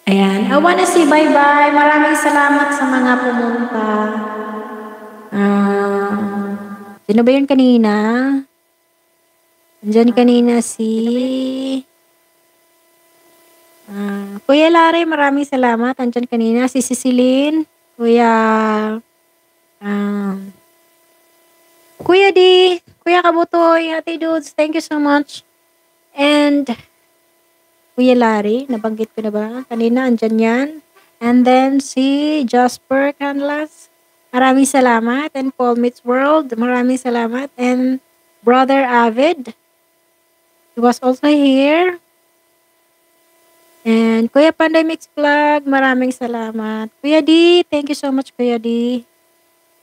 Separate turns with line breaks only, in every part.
Ayan. I wanna say bye-bye. Maraming salamat sa mga pumunta. Sino ba yun kanina? Andiyan kanina si Kuya Larry, maraming salamat. Andiyan kanina si Cecilyn, Kuya D, Kuya Kabutoy, Ate Dudes, thank you so much. And Kuya Larry, nabanggit ko na ba? Kanina andyan yan. And then si Jasper Canlas, maraming salamat. And Paul Meets World, maraming salamat. And Brother Avid, he was also here. And Kuya Panday Mix Vlog, maraming salamat. Kuya D, thank you so much Kuya D.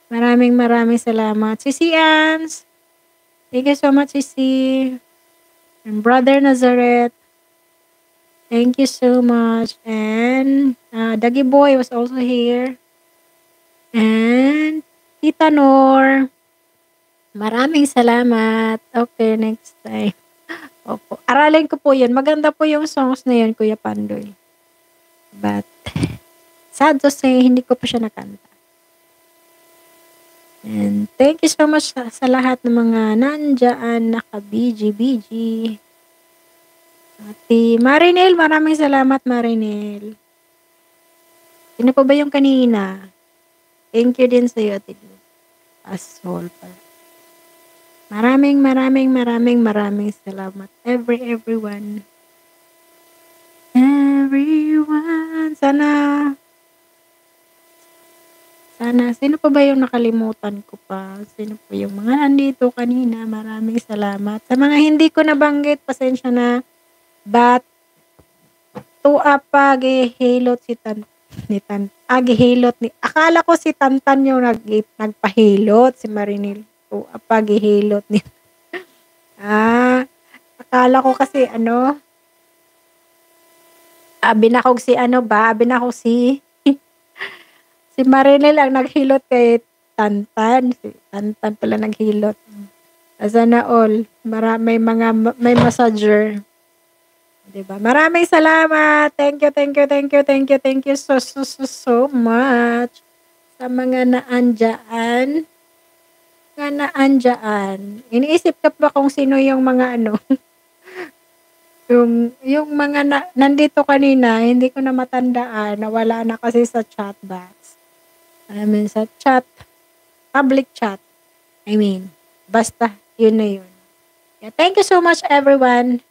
Maraming salamat. Sisi Ans, thank you so much Sisi. And Brother Nazareth, thank you so much. And Dagi Boy was also here. And Tita Nor, maraming salamat. Okay, next time. Opo. Aralin ko po yun. Maganda po yung songs na yun, Kuya Pandoy. But, sad to say, hindi ko pa siya nakanta. And thank you so much sa lahat ng mga nandyan, naka-BG. Ate Marinel, maraming salamat Marinel. Sino pa ba yung kanina? Thank you din sa'yo, Ate Lu. Asol pa. Maraming salamat. Everyone. Sana, sino pa ba yung nakalimutan ko pa? Sino pa yung mga nandito kanina? Maraming salamat. Sa mga hindi ko nabanggit, pasensya na. But, gihilot si akala ko si Tantan yung nagpahilot, si Marinil. Gihilot ni. Akala ko kasi binakog si si Marinil ang naghilot kay Tantan. Si Tantan pala naghilot. Sana all. May massager. Diba? Maraming salamat. Thank you so much sa mga naandyan. Iniisip ka pa kung sino yung mga yung mga nandito kanina, hindi ko na matandaan, nawala na kasi sa chat box. Sa chat, public chat. Basta, yun na yun. Yeah, thank you so much everyone.